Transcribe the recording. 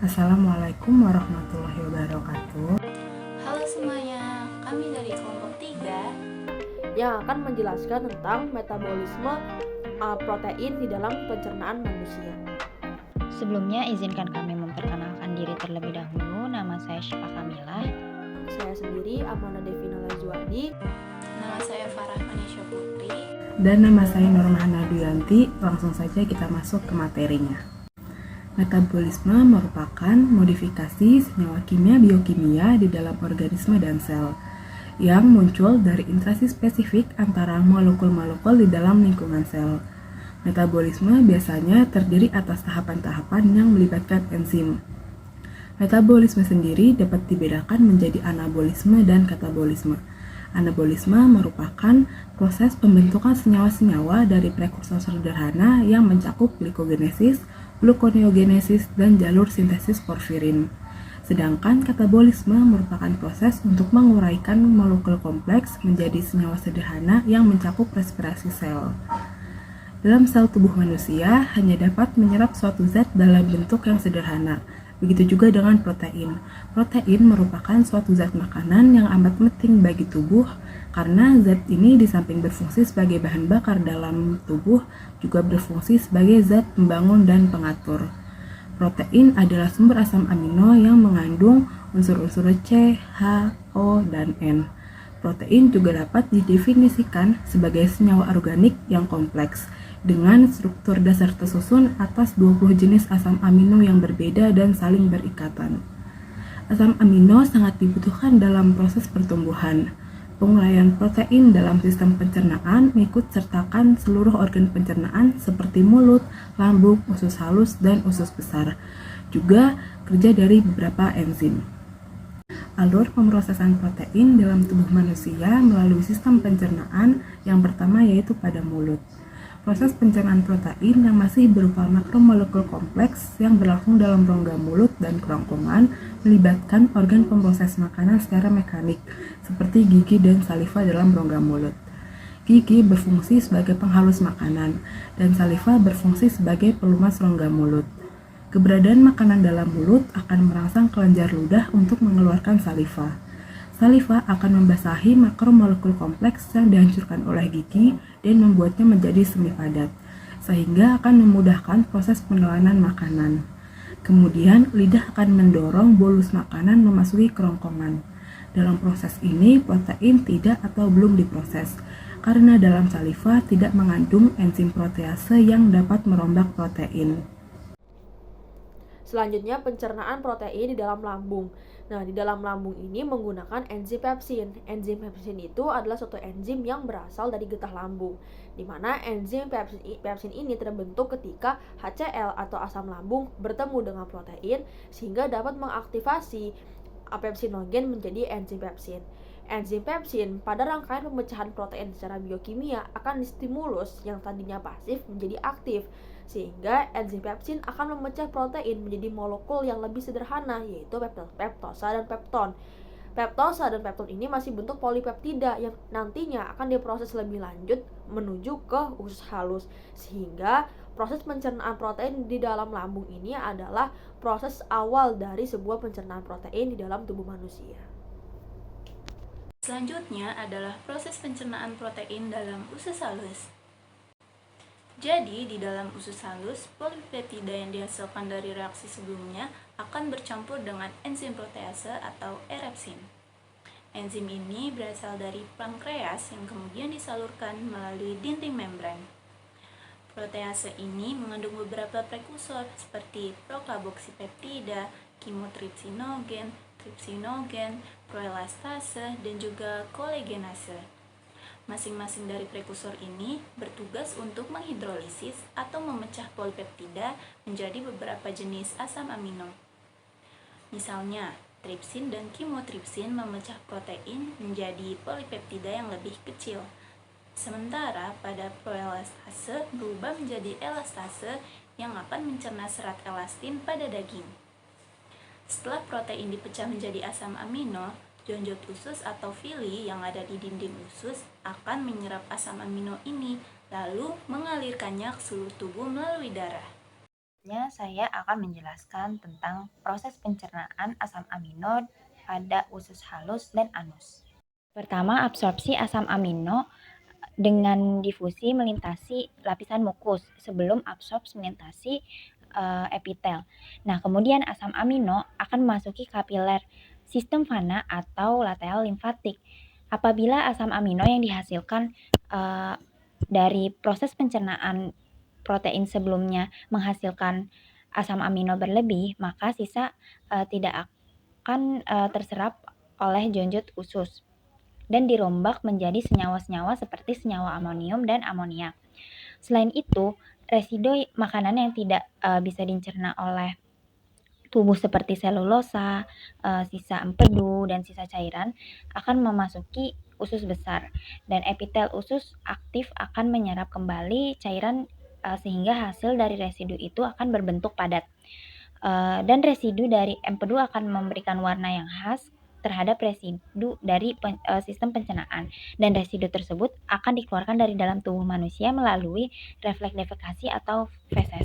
Assalamualaikum warahmatullahi wabarakatuh. Halo semuanya, kami dari kelompok 3 yang akan menjelaskan tentang metabolisme protein di dalam pencernaan manusia. Sebelumnya izinkan kami memperkenalkan diri terlebih dahulu. Nama saya Syifa Kamilah. Saya sendiri Amanda Devina Lazuardi. Nama saya Farah Manisha Putri. Dan nama saya Nurmahana Duyanti. Langsung saja kita masuk ke materinya. Metabolisme merupakan modifikasi senyawa kimia biokimia di dalam organisme dan sel yang muncul dari interaksi spesifik antara molekul-molekul di dalam lingkungan sel. Metabolisme biasanya terdiri atas tahapan-tahapan yang melibatkan enzim. Metabolisme sendiri dapat dibedakan menjadi anabolisme dan katabolisme. Anabolisme merupakan proses pembentukan senyawa-senyawa dari prekursor sederhana yang mencakup glikogenesis, gluconeogenesis, dan jalur sintesis porfirin. Sedangkan katabolisme merupakan proses untuk menguraikan molekul kompleks menjadi senyawa sederhana yang mencakup respirasi sel. Dalam sel tubuh manusia hanya dapat menyerap suatu zat dalam bentuk yang sederhana. Begitu juga dengan protein. Protein merupakan suatu zat makanan yang amat penting bagi tubuh karena zat ini di samping berfungsi sebagai bahan bakar dalam tubuh juga berfungsi sebagai zat pembangun dan pengatur. Protein adalah sumber asam amino yang mengandung unsur-unsur C, H, O, dan N. Protein juga dapat didefinisikan sebagai senyawa organik yang kompleks dengan struktur dasar tersusun atas 20 jenis asam amino yang berbeda dan saling berikatan. Asam amino sangat dibutuhkan dalam proses pertumbuhan. Penguraian protein dalam sistem pencernaan mengikut sertakan seluruh organ pencernaan seperti mulut, lambung, usus halus, dan usus besar. Juga kerja dari beberapa enzim. Alur pemrosesan protein dalam tubuh manusia melalui sistem pencernaan yang pertama yaitu pada mulut. Proses pencernaan protein yang masih berupa makromolekul kompleks yang berlangsung dalam rongga mulut dan kerongkongan melibatkan organ pemproses makanan secara mekanik, seperti gigi dan saliva dalam rongga mulut. Gigi berfungsi sebagai penghalus makanan, dan saliva berfungsi sebagai pelumas rongga mulut. Keberadaan makanan dalam mulut akan merangsang kelenjar ludah untuk mengeluarkan saliva. Saliva akan membasahi makromolekul kompleks yang dihancurkan oleh gigi dan membuatnya menjadi semi padat, sehingga akan memudahkan proses penelangan makanan. Kemudian, lidah akan mendorong bolus makanan memasuki kerongkongan. Dalam proses ini, protein tidak atau belum diproses, karena dalam saliva tidak mengandung enzim protease yang dapat merombak protein. Selanjutnya pencernaan protein di dalam lambung. Nah, di dalam lambung ini menggunakan enzim pepsin. Enzim pepsin itu adalah suatu enzim yang berasal dari getah lambung, di mana enzim pepsin ini terbentuk ketika HCl atau asam lambung bertemu dengan protein sehingga dapat mengaktifasi pepsinogen menjadi enzim pepsin. Enzim pepsin pada rangkaian pemecahan protein secara biokimia akan distimulus yang tadinya pasif menjadi aktif, sehingga enzim pepsin akan memecah protein menjadi molekul yang lebih sederhana, yaitu peptosa dan pepton. Peptosa dan pepton ini masih bentuk polipeptida yang nantinya akan diproses lebih lanjut menuju ke usus halus, sehingga proses pencernaan protein di dalam lambung ini adalah proses awal dari sebuah pencernaan protein di dalam tubuh manusia. Selanjutnya adalah proses pencernaan protein dalam usus halus. Jadi, di dalam usus halus, polipeptida yang dihasilkan dari reaksi sebelumnya akan bercampur dengan enzim protease atau erepsin. Enzim ini berasal dari pankreas yang kemudian disalurkan melalui dinding membran. Protease ini mengandung beberapa prekursor seperti prokarboksipeptida, kimotripsinogen, tripsinogen, proelastase, dan juga kolegenase. Masing-masing dari prekursor ini bertugas untuk menghidrolisis atau memecah polipeptida menjadi beberapa jenis asam amino. Misalnya, tripsin dan kimotripsin memecah protein menjadi polipeptida yang lebih kecil. Sementara pada proelastase berubah menjadi elastase yang akan mencerna serat elastin pada daging. Setelah protein dipecah menjadi asam amino, jonjot usus atau villi yang ada di dinding usus akan menyerap asam amino ini, lalu mengalirkannya ke seluruh tubuh melalui darah. Selanjutnya, saya akan menjelaskan tentang proses pencernaan asam amino pada usus halus dan anus. Pertama, absorpsi asam amino dengan difusi melintasi lapisan mukus sebelum absorpsi melintasi epitel. Nah, kemudian asam amino akan memasuki kapiler sistem vena atau lateral limfatik. Apabila asam amino yang dihasilkan dari proses pencernaan protein sebelumnya menghasilkan asam amino berlebih, maka sisa tidak akan terserap oleh jonjot usus dan dirombak menjadi senyawa-senyawa seperti senyawa amonium dan amoniak. Selain itu, residu makanan yang tidak bisa dicerna oleh tubuh seperti selulosa, sisa empedu, dan sisa cairan akan memasuki usus besar, dan epitel usus aktif akan menyerap kembali cairan sehingga hasil dari residu itu akan berbentuk padat. Dan residu dari empedu akan memberikan warna yang khas terhadap residu dari sistem pencernaan, dan residu tersebut akan dikeluarkan dari dalam tubuh manusia melalui refleks defekasi atau feses.